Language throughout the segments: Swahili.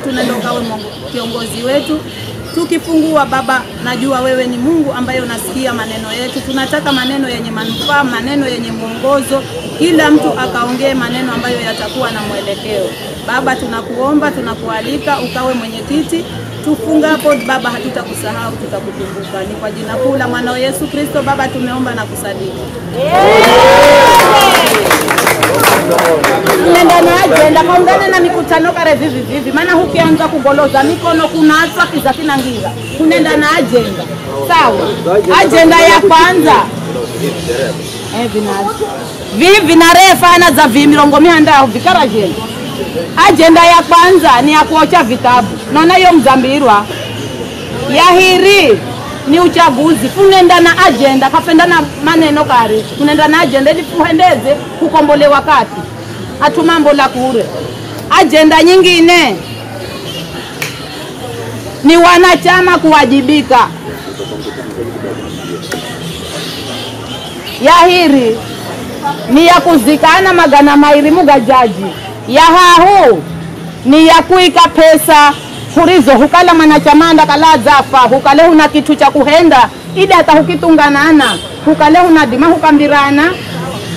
wetu, nenda ukawe kiongozi wetu. Tukifungua Baba, najua wewe ni Mungu ambaye unasikia maneno yetu. Tunataka maneno yenye manufaa, maneno yenye mwongozo, kila mtu akaongee maneno ambayo yatakuwa na mwelekeo. Baba, tunakuomba, tunakualika ukawe mwenyekiti. Tufungapo Baba, hatutakusahau, tutakukumbuka. Ni kwa jina kuu la mwana Yesu Kristo Baba tumeomba na kusadiki. Nenda na agenda kaungane na mikutano kare vivi maana hukianza kugoloza mikono kunaatwa kiza kinangira. Kunenda na agenda. Sawa. Agenda ya kwanza vivi na refa na za vimirongo mihanda vikara agenda. Agenda ya kwanza ni ya kuocha vitabu. Naona hiyo Mzambirwa. Ya hiri ni uchaguzi. Kunenda na agenda kafenda na maneno kare. Kunenda na agenda ili fuhendeze kukombole wakati. Atumambo la kure. Agenda nyingine ni wanachama kuwajibika. Ya hiri ni ya kuzikana magana mairi mugajaji. Ya hahu ni ya kuika pesa kurizo hukala manachamanda kala zafa hukale huna kitu cha kuhenda ida hata hukitunganana hukale huna dima hukambirana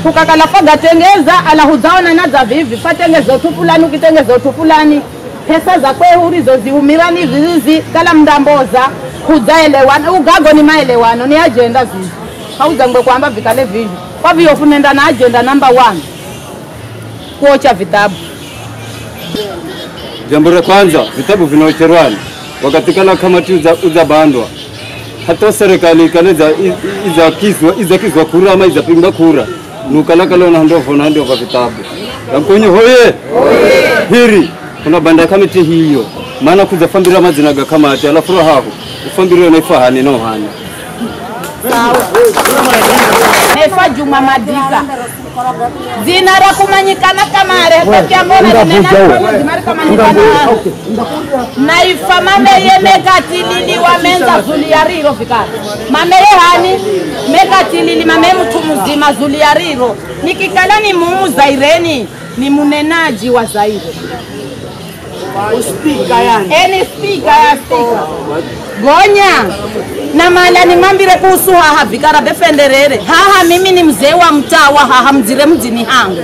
hukakala faga tengeza ala huzaona na za vivi patengezo tu fulani ukitengezo tu fulani pesa za kwe hurizo ziumirani vizi kala mdamboza huzaelewana ugago ni maelewano ni agenda zizi hauza ngwe kwamba vikale vivi kwa vio funenda na agenda number 1 kuocha vitabu. Jambo la kwanza, vitabu vinaocherwani wakati kala kamati uza bandwa hata serikali kaneza iza kiswa kura ama iza pinga kura nukala kala na ndio kwa vitabu yankonye hoye hiri kuna banda kamati hiyo maana kuzafambira mazina ga kamati alafu hapo ufambira na fahani no hani sawa Efa Juma Madika zinara kumanyikana kamare kwa mbona zinara kumanyikana na ifamame ye megatilili wa menza zuliariro fikara mame ye hani megatilili mame mtu mzima zuliariro nikikala ni mumu Zaireni ni munenaji wa Zaire speaker yani speaker ya speaker gonya na mala ni mambire kuhusu haha vikara befenderere haha mimi ni mzee wa mtaa wa haha mzire mjini hangu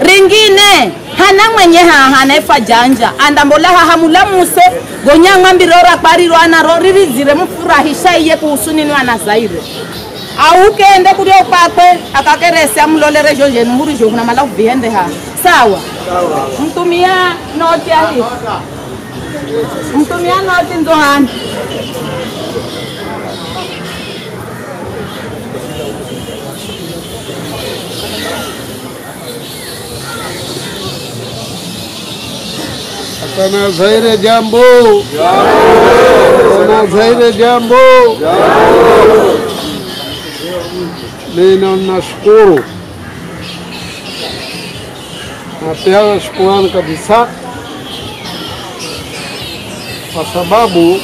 ringine hana mwenye haha nefa janja andambola haha mula muse gonya ngambire ora pariro ana rori zire mfurahisha iye kuhusu nini wana Zaire au kende kuri opakwe akakerese amlolere joje nuhuri jo kuna mala uviende ha sawa mtumia noti ya hii mtumia noti ndohani Sana Zaire jambo. Sana Zaire jambo. Nina nashukuru. Napea shukrani kabisa kwa sababu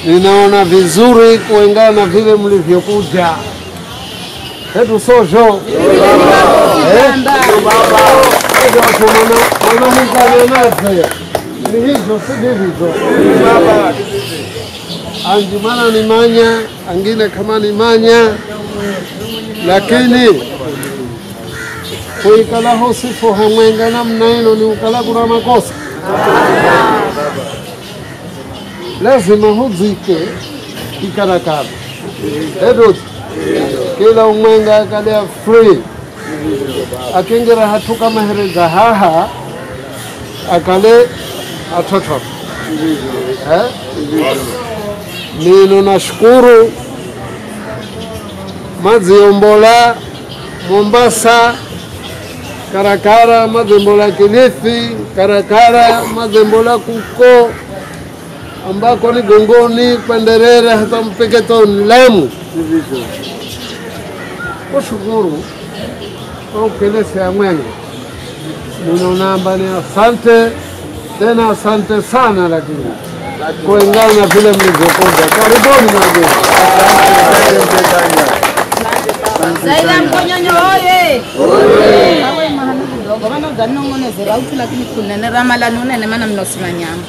ninaona vizuri kuendana na vile mlivyokuja. Hebu sojo. Anjumana ni manya, angine kama ni manya, lakini kuikala hosifu hamwenga namna hilo ni ukala kuna makosa. Lazima huzike kikarakara. Hebu kila umwenga akalia free. Akingira hatuka mahereza haha akale atoto nino nashukuru Maziombola Mombasa Karakara Mazimbola Kilifi Karakara Mazimbola Kuko ambako ni Gongoni Penderere hata Mpeketoni Lamu kushukuru kelese ya mwenye ninaomba ni asante tena asante sana lakini kuingana na vile mlivyokuja karibuni na wewe Zaida Mkonyonyo oye oye kidogo maana udanongonezera uthi lakini kunene ramala nonene maana mnosima nyama.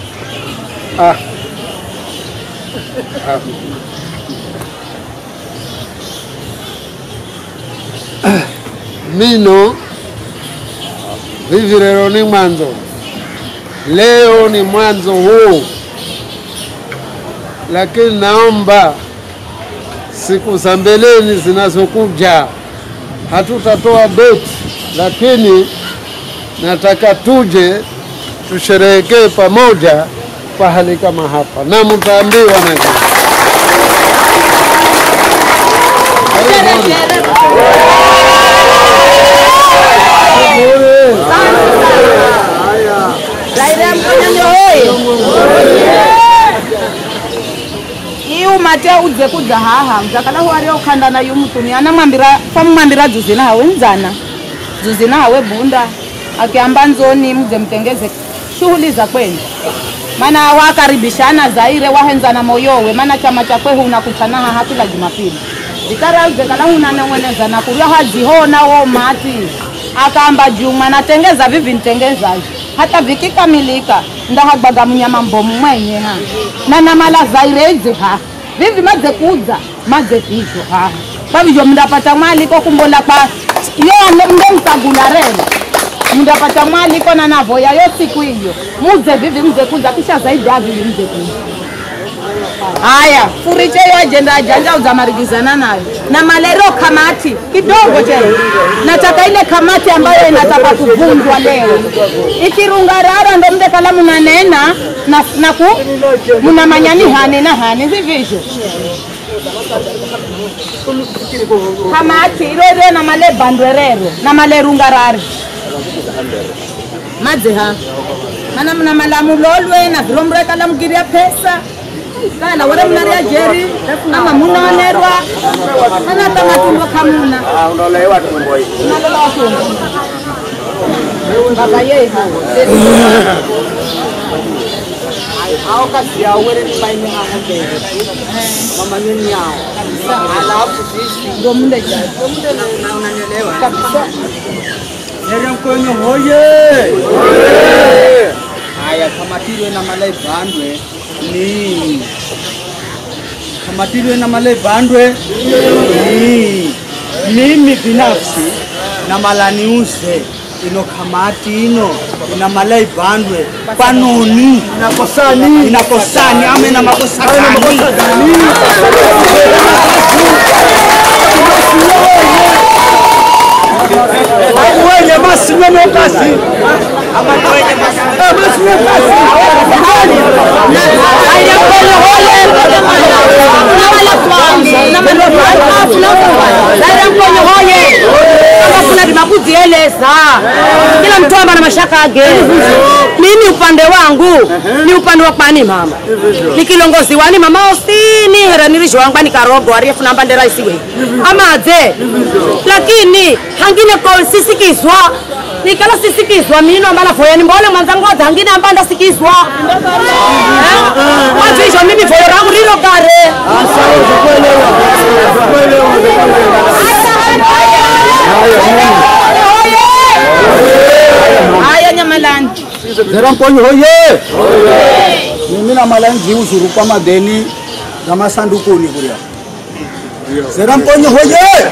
Mino hivi leo ni mwanzo. Leo ni mwanzo huu. Lakini naomba siku za mbeleni zinazokuja hatutatoa date, lakini nataka tuje tusherehekee pamoja pahali kama hapa na mtaambiwa na mate udze kudza haha mtakala wari okanda na yumutumi anamwambira famwambira dzuzina hawe nzana dzuzina hawe bunda akiamba nzoni mudze mtengeze shughuli za kwenu maana wakaribishana zaire wahenzana moyowe maana chama cha kwehu unakutana haha kila Jumapili dikara udze kala unanong'eneza na kuria hadzihona wo mati akaamba Juma natengeza vivi ntengeza hata vikikamilika ndahagbaga mnyama mbomu mwenye ha na mala zaire idze ha vivi madze kudza madze hizo ha pavyo mndapata mali ko kumbola kwa yo mndemtagula rene mndapata mali ko na navoya yo siku hiyo mudze vivi mdze kudza kisha zaidi avi mdze kudza haya furiche yo agenda janja uzamarigizana nayo na malero kamati kidogo tena nataka ile kamati ambayo inataka kuvunjwa leo ikirungarara ndo mde kala munanena na ku munamanyani hane na hane hivisho kamati irere na male bandwerero na male rungarare madze ha mana mna malamu lolwe na vrombre kala mgiria pesa kana wale mnaria jeri ama munaonerwa kana tamatumbo kamuna unaolewa tumbo hii unalola watu baba yeye hao kasi ya wale ni baini hapo mama nini yao alafu sisi ndio munde na unanielewa kabisa ndio mkonyo hoye haya kamatirwe na malai bandwe ni kamatirwe na malai bandwe ni mimi binafsi na malani use ino kamati ino na malai bandwe panoni inakosani ame na makosa gani wewe masimame kasi ama wewe masimame kasi haya pole hole na wala kwani na mwana hoye kama kuna bimakuzieleza kila mtu ana mashaka yake mimi upande wangu ni upande wa kwani mama ni kilongozi wani mama osini heranirisho wangu ni karogo arifu namba ndera isiwe amaze lakini hangine kwa sisikizwa nikala sisikizwa mino mbala foyeni mbole mwanzangu hangine ambanda sikizwa watu hizo mimi foyo rangu rilo kare haya nyamalani Zera mponyo hoye mimi na malanzi usuru kwa madeni kama sandukuni kuria Zera mponyo hoye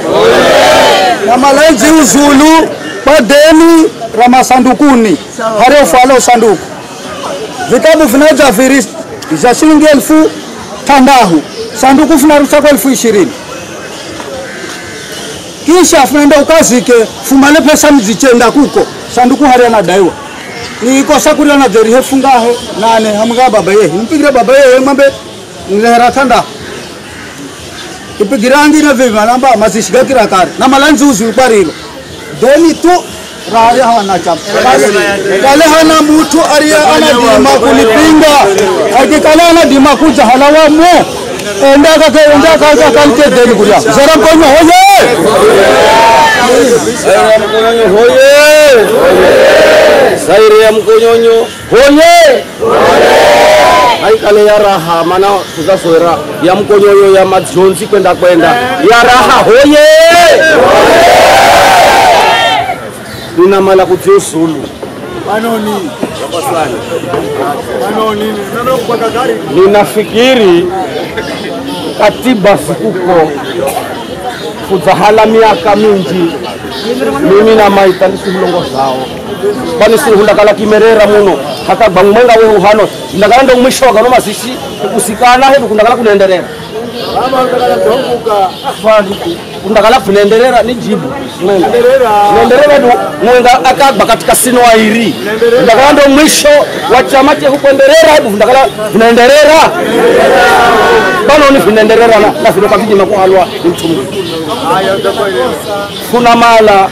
na malanzi usulu kwa deni rama sandukuni hare ufalo sanduku vitabu vinaja virisi za shilingi 1000 tandahu sanduku vinarusa kwa 2020 kisha funaenda ukazike fumale pesa mzichenda kuko sanduku hare anadaiwa nikosa kuria na deri hefungahe nane hamga baba ye mpigire baba ye mambe ngera tanda ipigirangi na viva namba mazishiga kirakare na malanzi uzu barilo deni tu rari hawana chapa kale hana mtu aria ana dima kulipinga akikala ana dima kuja halawa mo enda ka kalke deni kuria zara mkonyo hoye zara mkonyo hoye sairi ya mkonyonyo hoye hai kale ya raha mana kuzasoera ya mkonyonyo ya majonzi kwenda ya raha hoye nina mala kutia usulu. Wanoni. Wanoni. Nano kwa gari. Ninafikiri katiba sikuko kuzahala miaka mingi mimi na maitani silongo zao bani si hundakala kimerera muno hata bangmenga we uhano ndakala ndo mwisho gano masisi kusikana hebu kundakala kulendelera Mama ndakala tonguka afani kundakala kulendelera ni jibu kulendelera ndo mwenga akagba katika sino wairi ndakala ndo mwisho wa chama cha kuendelera hebu ndakala kulendelera bano ni kulendelera na vile kabidi makuhalwa mtumu kuna mala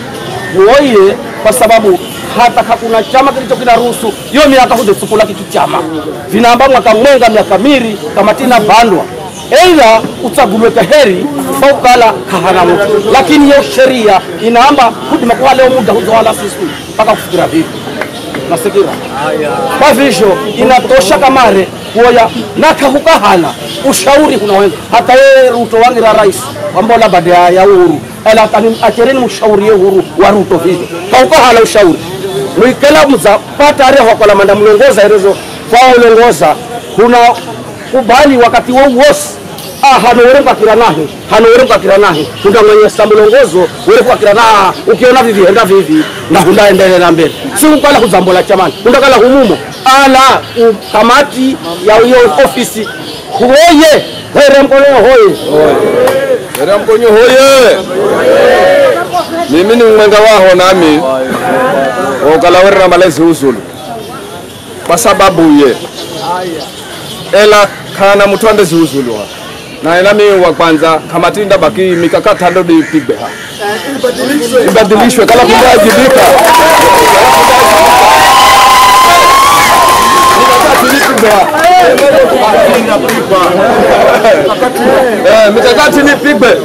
woye kwa sababu hata hakuna chama kilicho kinaruhusu hiyo miaka hudesukula kitu chama vinaamba mwaka mwenga miaka miri kama tina bandwa aidha uchaguliwe heri au kala kahana mtu lakini hiyo sheria inaamba hudima kwa leo muda huzoala sisi mpaka kufikira vipi nasikira kwa hivyo inatosha kamare kuoya naka hukahana ushauri kuna wengi hata yeye Ruto wangira rais ambola baada ya uhuru ela achereni mshauri uhuru wa Ruto vile haukahala ushauri mwikela mza pata reho kwa la manda mlongoza irezo kwa ulongoza kuna kubali wakati wao wosi hanoweremba kiranahe hanoweremba kiranahe kunda mwenye sambulongozo wewe kwa kiranaha ukiona vivi enda vivi na hunda endelea mbele si ukala kuzambola chamani kunda kala humumo ala kamati ya hiyo ofisi huoye wewe mkono hoye Era mkonyo hoye. Mimi ni mwenga waho nami. Okalawera malezi usulu. Kwa sababu ye. Ela kana mutwande usulu. Na nami wa kwanza kama tinda baki mikakata ndo dipigwe ha. Ibadilishwe kala kujibika. Mikakati ni pigwe.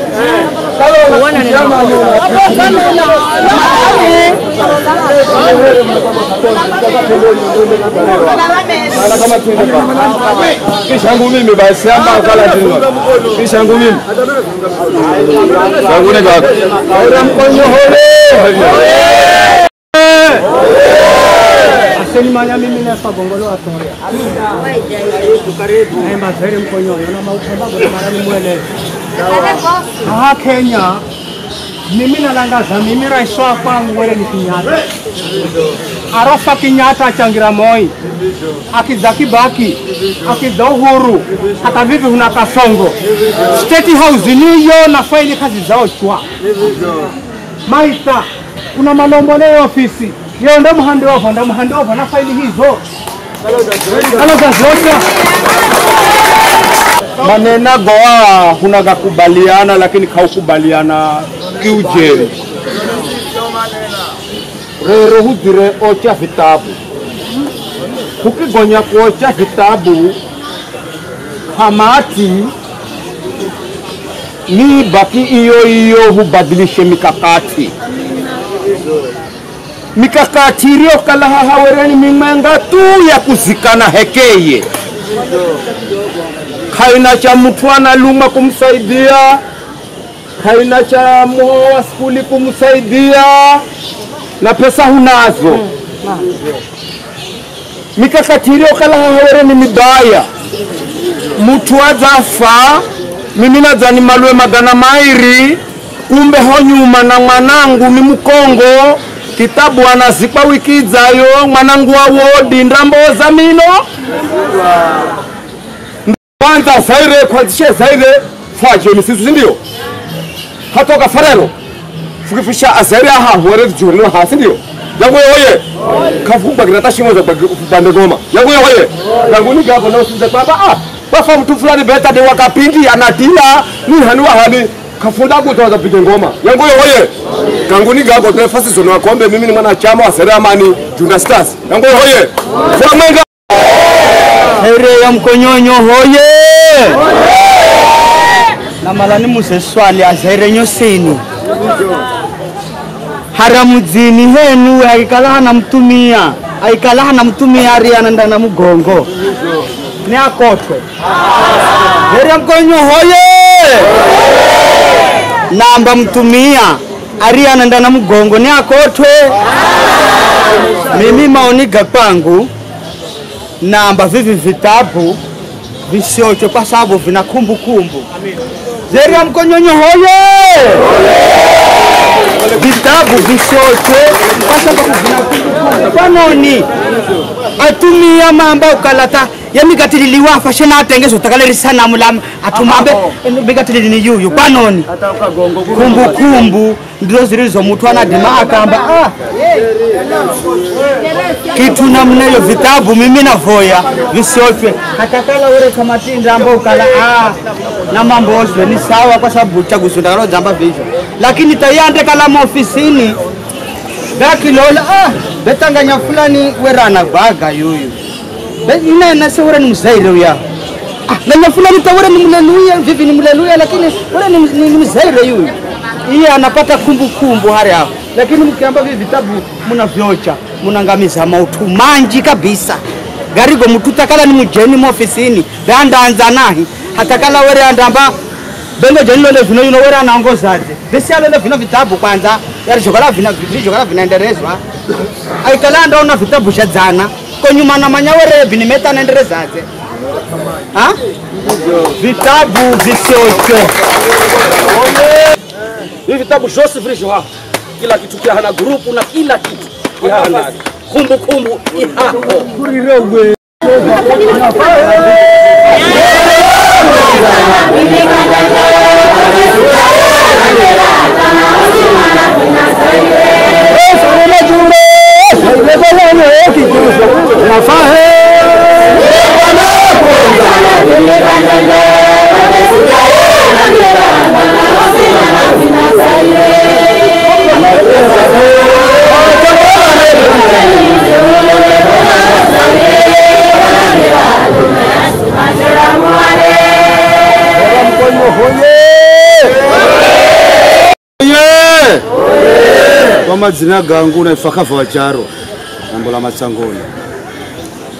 Kishangu mimi basi ama kala tino. Kishangu mimi. Sangune gako. Ora mkonyo hole. Aseni manya mimi na pagongolo atore. Karibu. Emba zere mkonyo na mautamba kwa marani mwele. Kenya mimi nalangaza mimi rais wa kwangu wale ni Kenyatta. Arafa Kenyatta achangira Moi. Akiza Kibaki, akiza Uhuru, hata vipi una Kasongo. State House niyo na faili kazi zao chwa. Maita kuna malombo leo ofisi. Yeye ndo mhandover na faili hizo. Manena goa hunaga kubaliana lakini kaukubaliana kiujeri. Rero hudire ocha vitabu. Kukigonya kuocha vitabu hamati ni baki iyo hubadilishe mikakati. Mikakati iliyo kala hawereni mimenga tu ya kuzikana hekeye. Kaina cha mtu analuma kumsaidia, kaina cha mho wa skuli kumsaidia, na pesa hunazo. Mikakati iliyo kala hawereni mibaya. Mtu azafa, mimi nadhani malwe magana mairi, kumbe honyuma na mwanangu ni Mkongo. Kitabu anazikwa wiki ijayo mwanangu wa ndamboza mino. Kwanza zaire kwa zaire faje misizu ndio. Hatoka farelo. Fukifisha azaire aha hore jurno ha ndio. Yangu hoye. Kafumba kinata shimo za bande goma. Yangu hoye. Yangu ni gabo na usize baba bafa mtu fulani beta de wakapindi anatila ni hanua hani kafunda kutoza pige ngoma. Yangu hoye. Kanguni gabo nafasi zono akombe mimi ni mwanachama wa Seramani Junior Stars. Yangu hoye. Mwenga Here ya mkonyonyo hoye. Na malani museswali azere nyoseni. Haramuzini henu haikala na mtumia ariana ndana mugongo. Ni akoto. Here ya mkonyo hoye. Namba mtumia Ariana ndana mgongo ni akotwe. Mimi maoni kwangu namba vivi vitabu visiocho kwa sababu vina kumbukumbu. Zeria Mkonyonyo hoye! Vitabu visiocho kwa sababu vina kumbukumbu. Kwa nini? Atumia mamba ukalata yamigatililiwa fashion atengezo takaleri sana mulama atumambe bigatilili ni yuyu kwa nini? Kumbukumbu ndio zilizo mtu anadima akamba kitu namna hiyo vitabu mimi navoya visiochwe hatakala ule kama tinda ambao ukala na mambo yote ni sawa kwa sababu chaguzi ndalo jamba vivyo lakini tayande kala ofisini baki lola betanganya fulani werana baga yuyu ina na sura ni mzaire uya na fulani tawara ni mleluya vivi ni mleluya lakini wala ni mzaire yuyu yeye anapata kumbukumbu hali hapo lakini mkiamba hivi vitabu mnavyocha mnangamiza mautu manji kabisa garigo mtutakala ni mjeni mu ofisini banda anzanahi hatakala were andamba bengo jenilo le vino yuno were anaongozaje besi ale vino vitabu kwanza yari jogala vinaendelezwa aikala ndo una vitabu shadzana kwa nyuma na manyawere vinimeta naendelezaje vitabu visiocho hivi vitabu Joseph Rijo kila kitu kia hana grupu na kila kitu kia hana kumbukumbu ihako kurirewe kwa majina gangu na ifakafa wacharo nambola Masangoni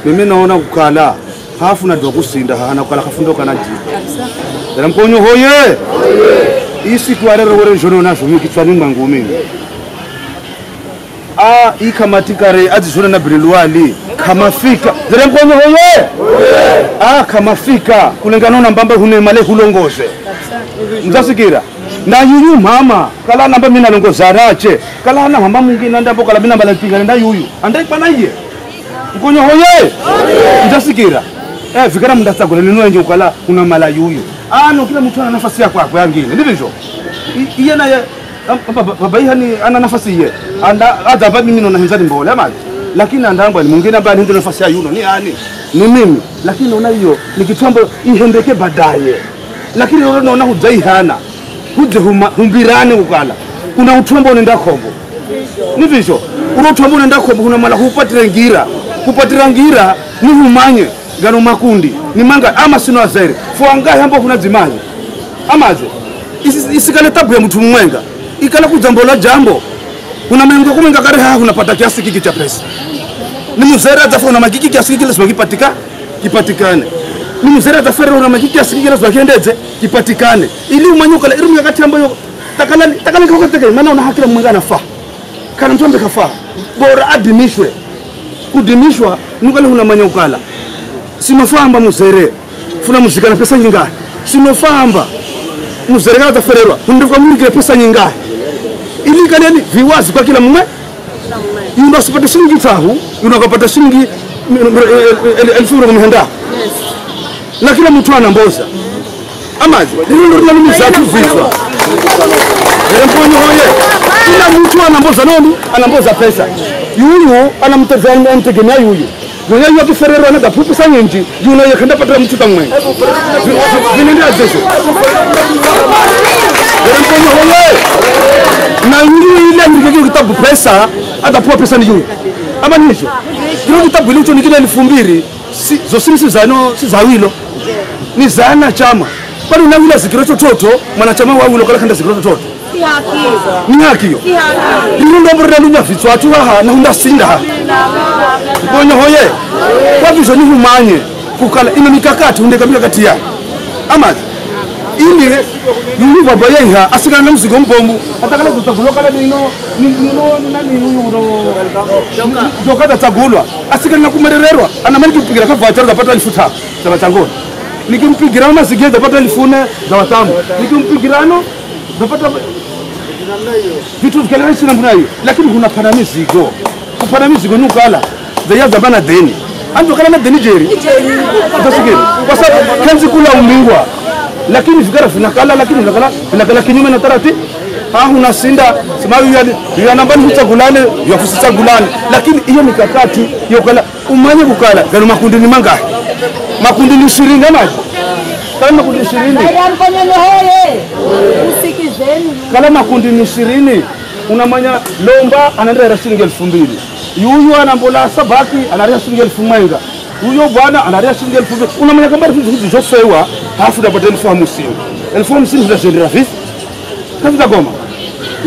mimi naona kukala hafu na ndo kusinda hana kukala kafundoka na jibu Zeria Mkonyonyo hoye isi tuarere wore jono na shumi kichwani mwangu mimi ikamatikare azishona na Brilwali kama fika Zeria Mkonyonyo hoye kama fika kulengana na mbamba hune male hulongoze mzasikira na yuyu mama kala namba mina longoza rache kala na mama mwingine ndambo kala mina mbala pinga nda yuyu andai pana iye Mkonyonyo hoye mzasikira fikira mndatagole nino kala una mala yuyu no kila mtu ana nafasi yake kwa yangine ndivyo iye na baba hani ana nafasi iye anda adaba mimi nina henzani mbole maji lakini andangwa ni mwingine ambaye ndio nafasi ya yuno ni yani ni mimi lakini unaona hiyo ni kitambo ihendeke baadaye lakini unaona hujai hana huje humbirane ukala una utumbo unaenda kombo ndivyo una utumbo unaenda kombo una mala kupatira ngira ni humanye gano makundi ni manga ama sino azaire fuanga hambo kuna zimaji amaze isikale tabu ya mtu mwenga ikala kujambola jambo kuna mengo kumenga kare unapata kiasi kiki cha pesa ni mzera atafuna makiki kiasi kiki lazima kipatikane ni mzera atafera una makiki kiasi kiki lazima kiendeze kipatikane ili umanyuka ili mkakati ambayo takala kwa teke maana una haki mwenga anafaa kana mtu ambaye kafaa bora adimishwe kudimishwa nukale una manyukala simafamba muzere funa muzika na pesa nyingahe simafamba muzere kana tafererwa ndivyo mwingine pesa nyingahe ili kaneni viwazi kwa kila mume unasipata shilingi tahu unakapata shilingi 1000 mhenda na kila mtu anamboza amazi ndio ndio mzatu vichwa Zeria Mkonyonyo hoye kila mtu anamboza nani anamboza pesa yuyu anamtazama mtegemea yuyu mwenye yote ferero na gapu pesa nyingi yuno yakenda patra mtu tamwe vinenda zezo Zeria Mkonyonyo hoye na yule ile ngike kitabu pesa atapoa pesa ni yuyu ama nisho kile kitabu ile ni kile 2000 si zano si zawilo ni zana chama bali na yule zikiroto toto mwanachama wa yule kala kanda zikiroto toto ni haki hiyo ndio ndio mbona lunya vitu watu na hunda sinda Mkonyonyo hoye kwa hivyo ni humanye kukala ina mikakati unde kabila kati ya amazi ili yulu baba yenga asikana na mzigo mbombu atakala tutaguloka nino nani huyu joka tatagulwa asikana na kumerererwa anamani kupigira ka vachara zapata 1000 za machangoni nikimpigira mazigia zapata 1000 za watamu nikimpigirano zapata vitu vikale sina mbona hiyo lakini kuna pana mizigo kupana mizigo nukala za zabana deni anzo kala na deni jeri utasikiri kwa sababu kanzi kula umingwa lakini fikara vinakala lakini vinakala kinyume na taratibu unasinda sababu ya nambani mchagulane ya kusichagulane lakini hiyo mikakati yokala umanye kukala gano makundi ni mangapi makundi ni 20 ngamaji kama makundi 20 usikizeni kala makundi ni 20 unamanya lomba anaenda shilingi 2000 yuyu anambola sabaki anaria shilingi 1000 huyo bwana anaria shilingi 1000 unamanya kama vitu hizi zofewa hafu da badala 1050 tunasendera vipi kazi goma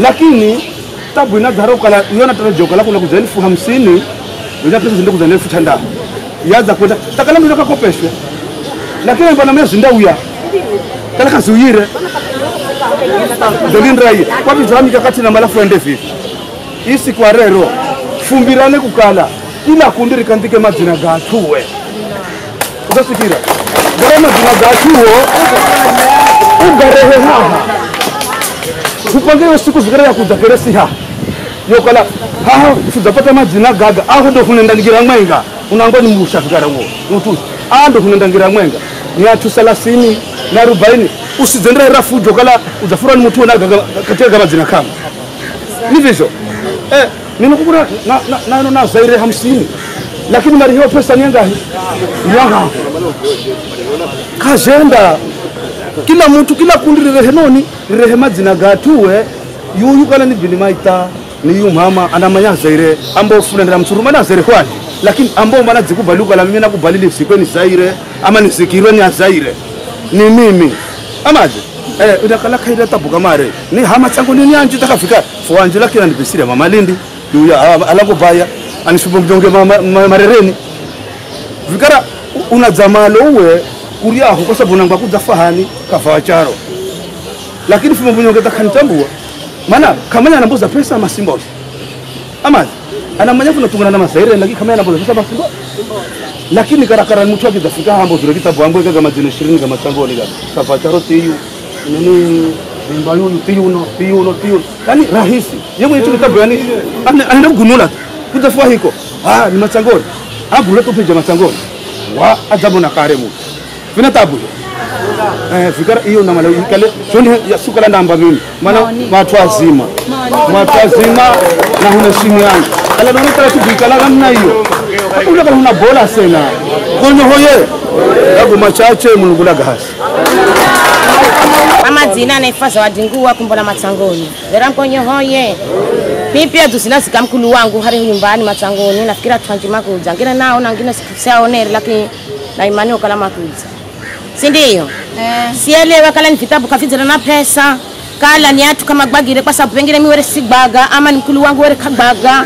lakini tabu inadharo kala unaona tarajoka lako kuza 1050 unataka pesa zindio kuza 1000 yaza kwenda takala mimi nakakopeshwa lakini bwana mimi zinda uya kala kazuire ndio rai kwa vitu mikakati na malafu ende vipi isi kwa rero fumbirane kukala kila kundi rikandike majina gatuwe ukasikira gharama zinagatuo ugarehe haha upangewe siku zikara ya kuzakeresi haha yokala haha tuzapata majina gaga aho ndo kunendangira mwenga unangoni mushafikara ngo utu ando kunendangira mwenga ni atu 30 na 40 usizendera rafujo kala uzafura ni mtu na katika majina kama ni vivyo nimekukura na zaire 50 lakini mari hiyo pesa ni ngapi yanga kazenda kila mtu kila kundi rirehenoni rirehema zina gatuwe yuyu kala ni binimaita ni yu mama anamanya zaire ambo funendera msuruma na zaire kwani lakini ambo mana zikubaluka la mimi nakubalili sikweni zaire ama nisikirwe ni zaire ni mimi amaje udakala kaida tabuka mare ni hama changu ni anji takafika fo anji lakini ndibisira mama Lindi yuya alango baya anishubo mjonge marereni vikara unazamalo uwe kuriaho kwa sababu nangwa kuzafahani kafawacharo lakini fumo mnyonge takanitambua maana kama anamboza pesa masimbozi ama anamanya kuna tungana na masaire lakini kama anamboza pesa masimbozi lakini karakara mtu akizafika hambo zile kitabu ambaye kama majina 20 kama changoni kafawacharo tiyu nini mbayo tiyu yani rahisi yeye mtu kitabu yani anaenda kugunula kutafuta hiko ni machangoni abule tupija machangoni wa ajabu na karemu vina tabu fikara hiyo na malawi kale shoni ya sukala namba mimi maana watu wazima na huna shimu yangu kala ndio tatu bikala namna hiyo hakuna kama una bola sena konyo hoye yago machache mulungula gahasi amadzina naifasa wadingua kumbola matangoni vera mkonyo hoye pipia tusinasika mkulu wangu hari nyumbani matangoni nafikira twanjima kuja ngine nao na ngine siaonere lakini na imani okala makuza si ndio sielewa kala ni vitabu kafizira na pesa kala ni atu kama gbagire kwa sababu pengine mimi were sigbaga ama ni mkulu wangu were kagbaga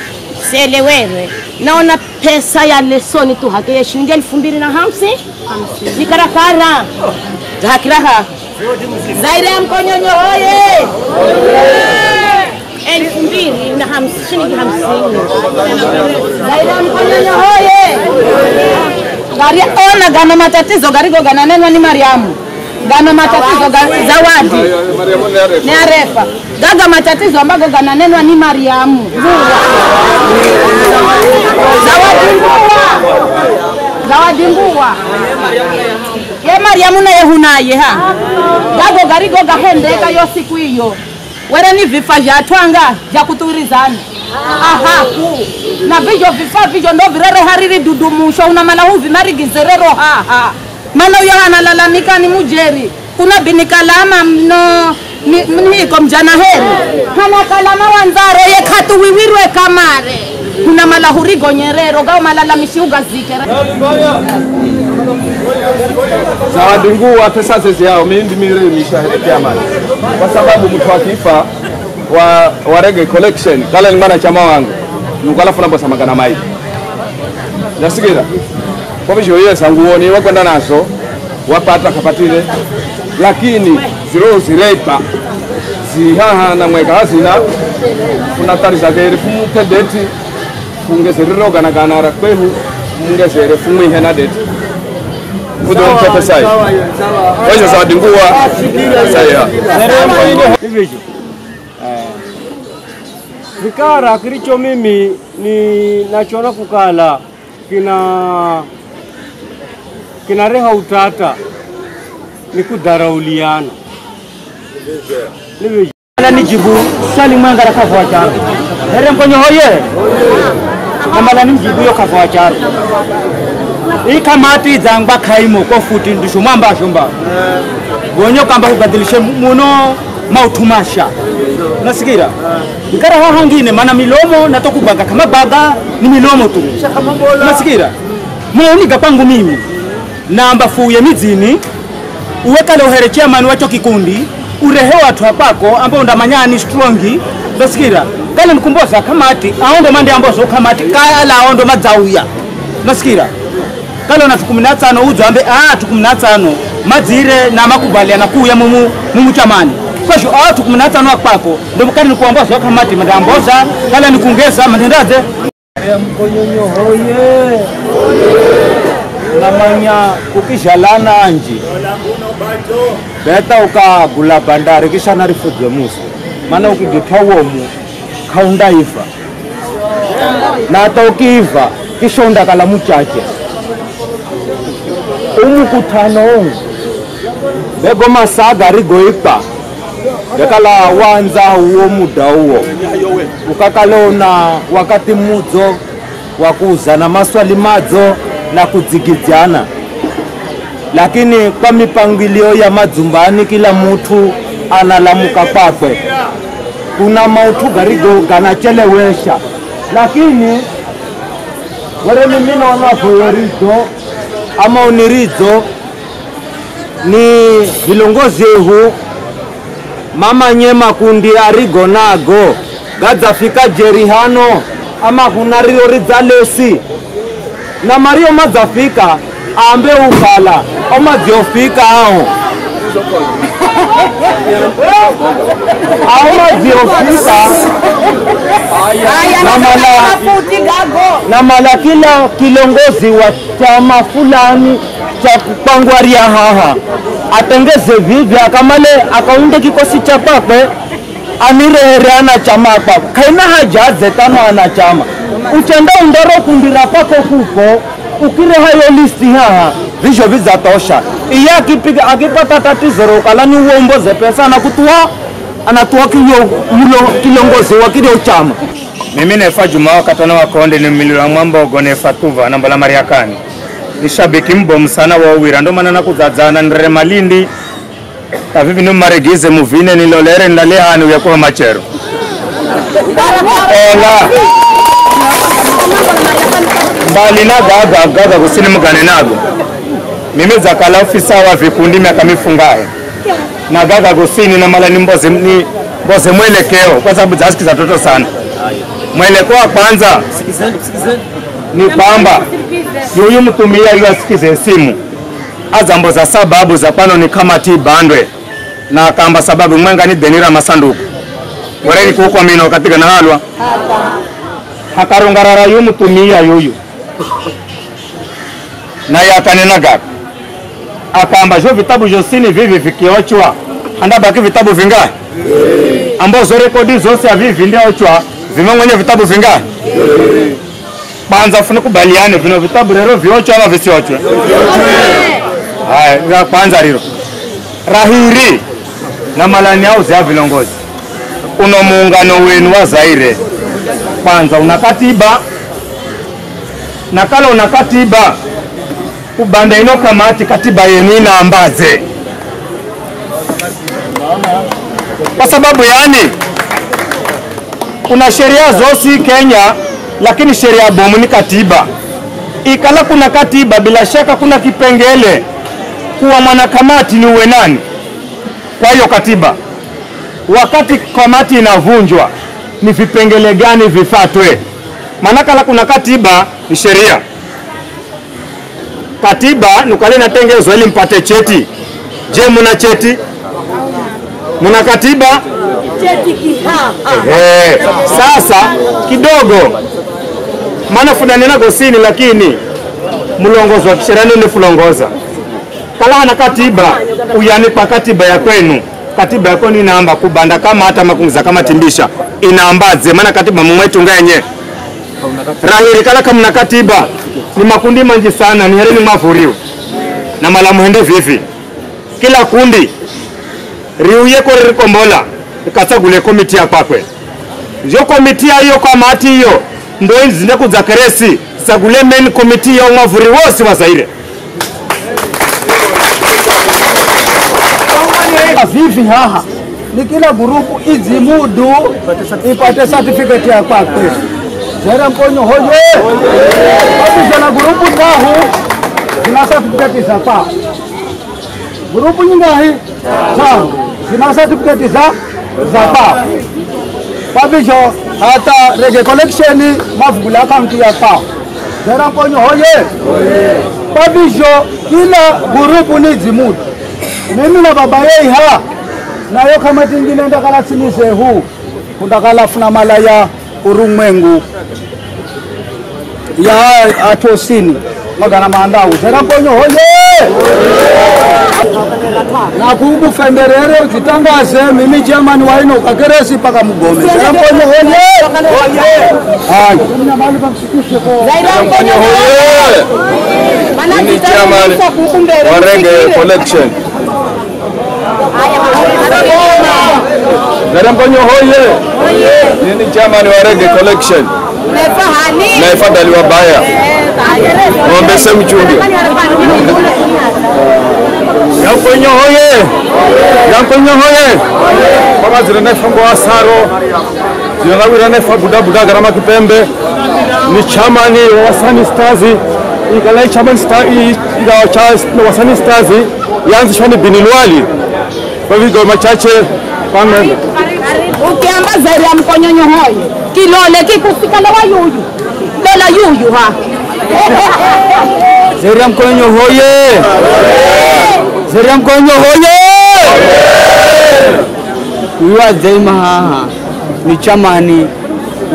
sielewewe naona pesa ya lesoni tu hake shilingi 2050 nikarakara zakiraha zaire mkonyonyo hoye 2050 shilingi 50 zaire mkonyonyo hoye gari ona gana matatizo garigo gana nenwa ni Mariamu gana matatizo zawadi ni arefa gaga matatizo ambago gana nenwa ni Mariamu zawadi nguwa ye Mariamu na yehunaye gago garigo gahendeka yo siku hiyo wera ni vifa vya twanga vya kuturizana na vijyo vifa vijyo ndo virere hariri dudumusho una mala huvi marigizerero mana uyo analalamika ni mujeri kuna binikalama mno mniko mjana heri hana kalama wanzaro ye katu wiwirwe kamare kuna mala hurigo nyerero gao malalamishi ugazike zawadi nguwa pesa zezi yao mindi mire mishahidi amani kwa sababu mtu akifa wa reggae collection kala ni mana chama wangu nukala funa bosa magana mai nasikira kwa hivyo yeye sanguoni wakwenda nazo wapata kapatile lakini ziro zirepa zihaha na mweka hazina kuna tarisa gere fumutedeti fungezeriro ganaganara kwehu mungezere fumwihena deti kudo mtoto sai wewe za dingua saya hivi vikara kilicho mimi ni nachona kukala kina reha utata ni kudharauliana hivi ni jibu sali mwanga rakafwa charo here mkonyo hoye namala ni jibu yo kafwa charo hii kamati zangba kaimo kwa futi ndisho mwamba shomba gonyo kamba kubadilishe muno mautumasha nasikira ikara hangine mana milomo natokubaga kama baga ni milomo tu nasikira mwoni gapangu mimi namba fuye mizini uweka leo here chairman wacho kikundi urehe watu hapako ambao ndamanyani strongi nasikira kale mkumboza kamati aondo mande ambozo kamati kala aondo mazauya nasikira kalo na 15 uzo ambe 15 mazire na makubaliana kuya mumu chamani kwa hiyo 15 akpako ndio mkani ni kuamboza kamati madamboza kala ni kuongeza mandendaze ya mkonyonyo hoye namanya ukishalana anji beta ukagula bandari kisha narifuje musa maana ukigithawo mu kaunda ifa na hata ukiiva kisha undakala muchache umukutano bego masaga rigoipa bekala wanza huo muda huo ukakalona wakati mudzo wakuzana maswali madzo na kudzigidzana, lakini kwa mipangilio ya madzumbani kila mtu analamuka kwakwe. Kuna mautu garigo ganachelewesha, lakini wale mimi naona fuyorizo ama unirizo ni vilongozi hu mama nyema kundi arigo nago gadzafika jerihano ama kuna rio rizalesi na mario mazafika ambe ukala ama ziofika hao ama ziofika na mala kila kilongozi wa chama fulani cha kupangwaria haha atengeze vivyo akamale akaunde kikosi cha pakwe anirere ana chama pakwe kaina hajaze tano ana chama uchenda undoro kundira pako kuko ukire hayo listi haha visho vizatosha iya kipiga akipata tatizo rokalani uomboze pesa na kutua anatua kilongozi wa kile chama. Mimi nefa Juma wakatana wakonde ni milila mwambogo nefa tuva nambala mariakani ni shabiki mbomu sana wa uwira ndo maana nakuzadzana nire Malindi kavivi ni maregize muvine nilolere ndalehani uyakuwa machero ola mbali na gaga kusini mgane nago mimi zakala ofisa wa vikundi miaka mifungaye na gaga kusini na mala ni mboze mwelekeo kwa sababu zasikiza toto sana. Mwelekeo wa kwanza ni kwamba yuyu mtumia yu asikize simu azambo za sababu za pano ni kama tibandwe na kamba sababu mwenga ni denira masanduku wareni kuko mino katika na halwa hakarungarara yu mtumia yuyu na yakanena gaga akamba jo vitabu josini vivi vikiochwa andabaki vitabu vingahe ambazo rekodi zose avivi ndio ochwa vimengwenye vitabu vingahe kwanza funa kubaliane vino vitabu rero viochwa ama visiochwe haya kwanza riro rahiri na malani au za vilongozi uno muungano wenu wa Zaire kwanza una katiba na kala una katiba kubanda ino kamati katiba yenu ina ambaze kwa sababu yani kuna sheria zosi Kenya lakini sheria bomu ni katiba ikala kuna katiba bila shaka kuna kipengele kuwa mwanakamati ni uwe nani. Kwa hiyo katiba wakati kamati inavunjwa ni vipengele gani vifatwe, manakala kuna katiba ni sheria katiba nukale natengezwa ili mpate cheti Je, muna cheti? Muna katiba? Cheti kiha. Sasa kidogo maana funanena gosini lakini mlongozo wa kisheria ni fulongoza. Kala hana katiba uyani pa katiba ya kwenu. Katiba yako ni namba kubanda kama hata makunza kama timbisha inaambaze maana katiba mumwetu ngenye. Rahiri kala kama na katiba ni makundi manji sana ni hereni mafuriu. Na malamu hende vivi. Kila kundi riuye kwa rikombola ikasagule komiti ya kwakwe. Njo komiti ya hiyo kwa mati hiyo ndo zinde kuzakeresi sagule main komiti ya mafuri wose wa Zaire. Vivi haha ni kila grupu izimudu ipate certificate ya kwakwe. Zaire Mkonyo hoye. Kabisa na grupu nahu zina certificate za pa. Grupu nyingahi sawa zina certificate za pa. Kabisa hata rege collection mafugula account ya pa. Zaire Mkonyo hoye. Kabisa kila grupu ni zimudu. Mimi na baba yeye ha na yo kama tingine ndakala sinise huu kundakala funa malaya urumwengu ya atosini magana maandau Zaire Mkonyo hoye. Na kubu femberere ukitangaze mimi chairman wa ino kakeresi paka mugome Zaire Mkonyo hoye. Hai Zaire Mkonyo hoye. Mimi chairman wa Reggae Collection. Zaire Mkonyo hoye. Mimi chairman wa Reggae Collection. Na ifadhali wa baya. Ngombe semu chungi. Ya Mkonyo hoye. Ya Mkonyo hoye. Kama zile nefungo asaro. Zile nawira nefa buda garama kipembe. Ni chamani wa Wasani Stars. Ikalai chamani Stars ila cha Wasani Stars yanzishwa ni Binilwali. Kwa hivyo machache pangende. Ukiamba Zaire Mkonyo hoye. Kilole kikusikala wa yuyu. Lola yuyu ha. Zaire Mkonyo hoye. Zaire Mkonyo hoye. Uwa Zaima haha ni chamani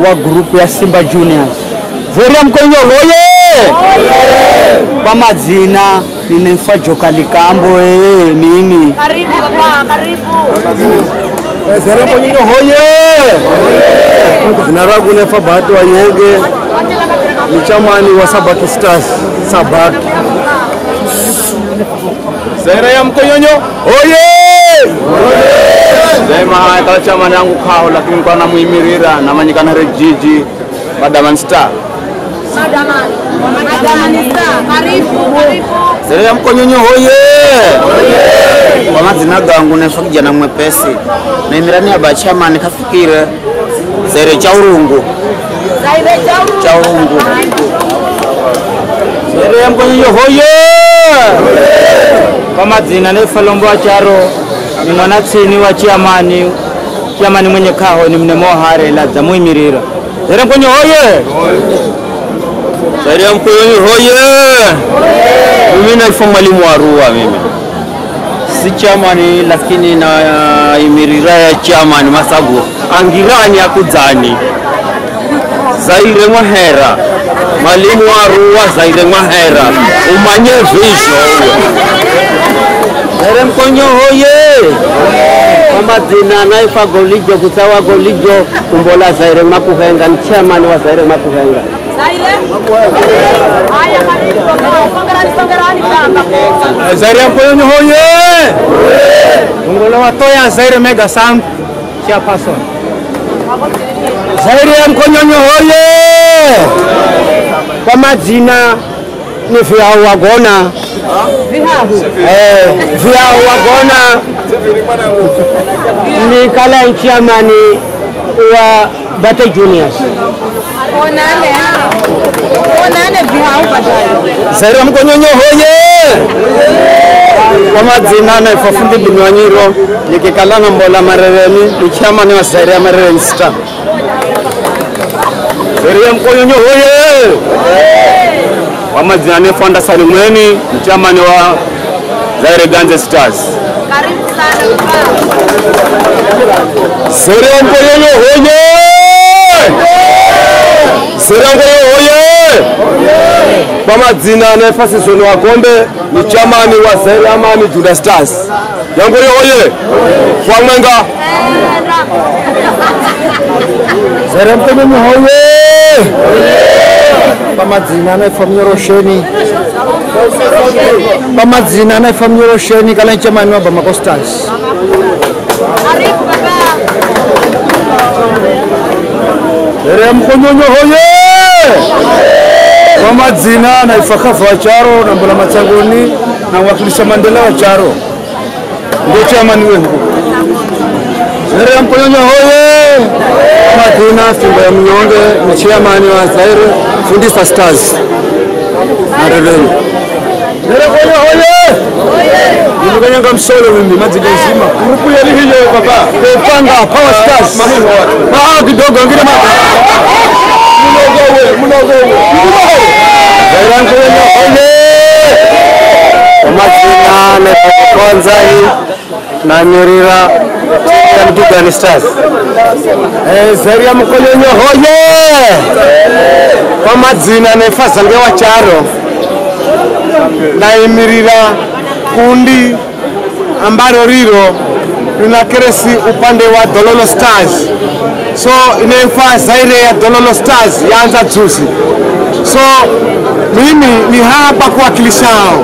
wa grupu ya Simba Juniors. Zaire Mkonyo hoye. Kwa mazina ninemfa Joka Likambo mimi. Karibu baba, karibu. Zaire Mkonyo hoye. Zinaragu nefa Bahati wa Yenge ni chamani wa Sabaki Stars. Sabaki Zaire Mkonyo hoye. Zaima kala chamani yangu kao lakini kwa namuimirira na manyikana rejiji Madaman Star. Madaman Star, karibu. Zaire Mkonyo hoye. Kwa mazina gangu nefa kijana mwepesi. Na imirani ya bachamani kafikire Zaire Chaurungu. Zaire Chaurungu. Zaire Mkonyo hoye. Kwa mazina nefa Lombo wa Charo ni mwana tsini wa chiamani mwenye kaho ni mnemo hare la za muimirira. Zaire Mkonyo hoye. Zaire Mkonyo hoye. Mimi naifa mwalimu wa Arua mimi. Si chamani lakini na imirira ya chamani Masagu. Angirani ya kudzani. Zaire Mwahera. Mwalimu wa Arua Zaire Mwahera. Umanye visho. Zaire Mkonyo hoye. Kama zina naifa Golijo kusawa Golijo kumbola Zaire Makuhenga ni chairman wa Zaire Makuhenga. Zaire. Haya karibu songerani kamba. Zaire Mkonyo hoye. Kumbola watoya Zaire Mega Sound chairperson. Zaire Mkonyo hoye. Kwa majina ni Viau Wagona. Viau Wagona ni kala chairmani wa Bate Juniors. Onane Viau badala. Zaire Mkonyo hoye. Kwa majina na Fafundi Binwanyiro nikikalana Mbola Marereni ni chairman wa Zaire Marereni Star. Zaire Mkonyo hoye. Kwa majina ni Fonda Salimweni chairman wa Zaire Ganze Stars. Karibu sana baba. Serem Mkonyonyo hoye! Serem Mkonyonyo hoye! Kwa majina nafasi Soni Wakombe ni chamani wa Zaire Amani Juda Stars. Yangori hoye! Kwa mwenga. Serem Mkonyonyo hoye! Kwa majina nafasi Rosheni. Kwa majina nafasi Rosheni kala chamani wa Bamako Stars. Karibu baba. Serem Mkonyonyo hoye! Kwa majina naifakafu wa Charo na Mbola Matsangoni na wakilisha Mandela wa Charo. Ndio chairman wengu. Serem Mkonyonyo hoye! Kwa majina Simba ya Mnyonge ni chairman wa Zaire Fundisa Stars. Areleni. Serem Mkonyonyo hoye! Nimekanyanga msolo mimi majina nzima. Grupu ya lihile baba. Panga Power Stars. Kidogo ngine Munogowe. Serem Mkonyonyo hoye! Kwa majina na kwanza hii na Nyerira ya Mtugani Stars. Serem Mkonyonyo hoye! Kwa majina na Fasange wa Charo na Emirira kundi ambalo riro tunakeresi upande wa Dololo Stars. So inafaa Zaire ya Dololo Stars yaanza juzi. So mimi ni hapa kuwakilisha hao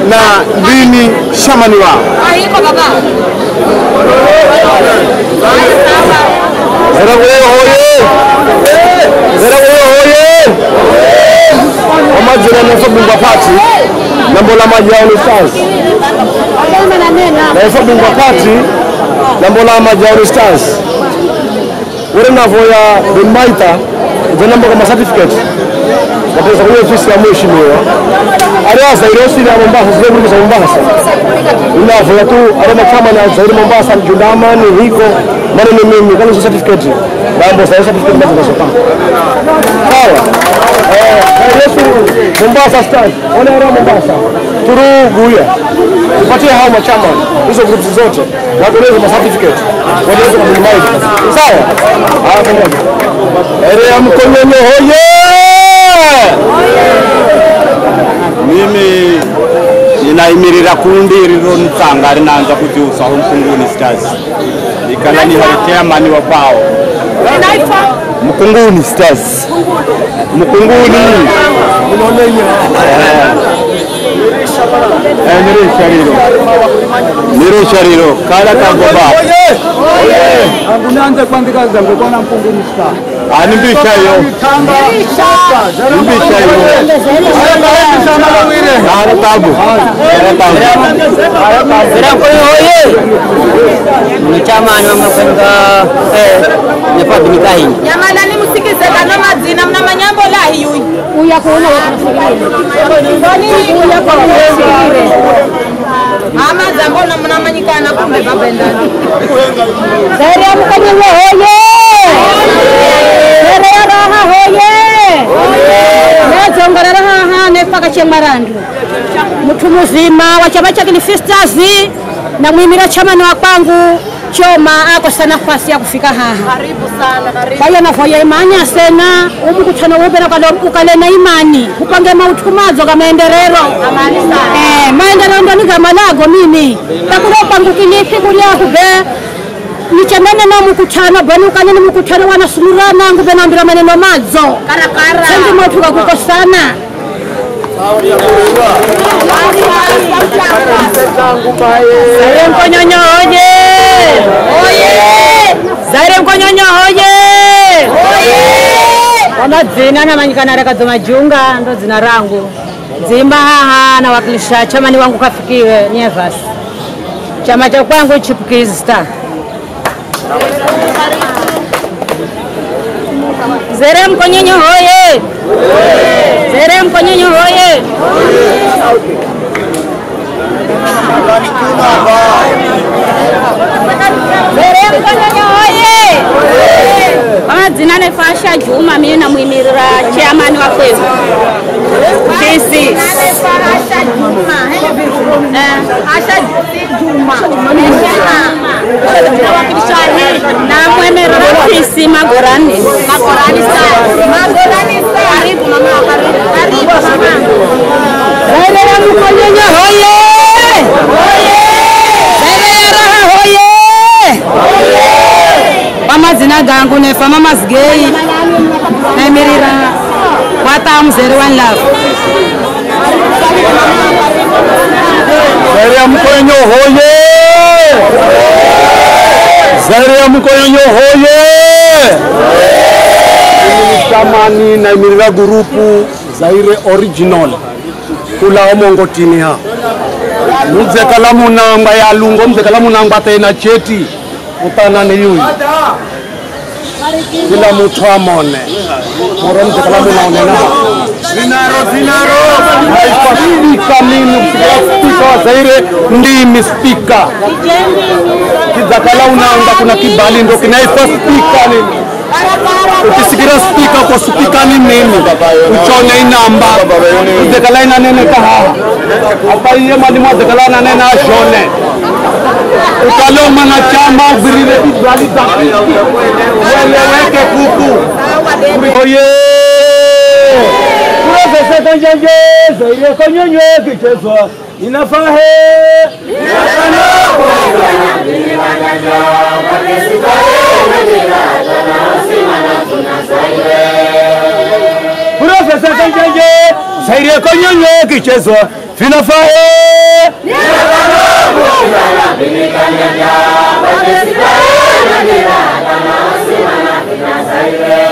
na dini shamani wao. Haiko baba. Serem Mkonyonyo hoye! Serem Mkonyonyo hoye! Kwa majina na Fabingwa Party na Mbola Majaoni Stars. Na Fabingwa Party na Mbola Majaoni Stars. Wale navoya Bimaita namba kama certificate. Kwa hiyo ofisi ya mheshimiwa. Aliwa Zaire ya Mombasa, sio nguvu za Mombasa. Unavoya tu alama kama na Zaire Mombasa Judama ni hiko maana ni mimi kama certificate. Mambo sasa certificate ndio tunasoma. Sawa. Mombasa Stars, wale wa Mombasa. Turuguya. Tupatie hao machama hizo groups zote. Wapeleke ma certificate. Wapeleke kwa Bimaita. Sawa? Serem Mkonyonyo hoye! Mimi ninaimirira kundi riro ntsanga rinaanza kujusa Mkunguni Stars. Ikala ni haletea mani wa bao. Mkunguni Stars. Mkunguni. Niro Shariro. Kala kagoba. Angunanza kuandika zangu kwa Mkunguni Stars. Animbisha hiyo. Animbisha hiyo. Tabu. Serem Mkonyonyo hoye! Ni chamani wa Mnakwenda Nepa Binikahi. Jamani ni msikize kana majina mna manyambo lahi huyu. Uya kuona kwani uya kwa usikire. Ama zambo na mnamanyikana kumbe babenda. Serem Mkonyonyo hoye! Serem raha hoye! Nazongorera haha nepaka Chemarandu. Mtu mzima wa chama cha Stars na muhimira chamani wa kwangu Choma ako sana nafasi ya kufika haha. Karibu sana, karibu. Kwa hiyo nafanya imani asena umukutano wobe na ukalena imani upange mautumazo kama maendeleo. Amani sana. Maendeleo ndo ni kama nago mimi. Takuro pangu kinipi kulia kube nichemene na mkutano bwana ukanene mkutano wanasulurana ngube naambira maneno mazo. Karakara. Sisi mtu kakukosana. Serem Mkonyonyo hoye! Serem Mkonyonyo hoye! Kwa majina na manyikana reka Majunga ndo jina rangu. Zimba haha na wakilisha chamani wangu kafikiwe Nevas. Chama cha kwangu Chipukizi Star. Serem Mkonyonyo hoye! Serem Mkonyonyo hoye! Serem Mkonyonyo hoye! Majina na Fasha Juma mimi na muimirira chairman wa kwetu. Kesi. Fasha Juma. Asha Juma. Na mwemero ofisi Magorani. Magorani sana. Magorani sana. Karibu mama, karibu mama. Zaire ya mkonyenye hoye. Hoye. Zaire ya raha hoye. Hoye. Mama zina gangu nefa mama zgei. Na mirira. Wata mzere one love. Zaire ya mkonyenye hoye. Zaire ya mkonyenye hoye. Tamani na imirira gurupu Zaire original kula omongotini ha mudze kala munamba ya lungo mudze kala munamba tena cheti utana ni yuyi kila mtu amone moro mudze kala munaone na zinaro haifasika mimi speaker wa Zaire ndimi speaker kizakala unanga kuna kibali ndo kinaifa speaker nini. Ukisikira speaker kwa speaker ni mimi uchone inamba uzekala ina nene kahaha hapa iye mwalimu uzekala ina nene ashone ukalo mwanachama uvirire bidwali zaki weleweke kuku oye kurofesa kanjanje Zaire konyonyo kichezwa inafahe Profesa kanjanje Zaire konyonyo kichezwa vinafae Zaire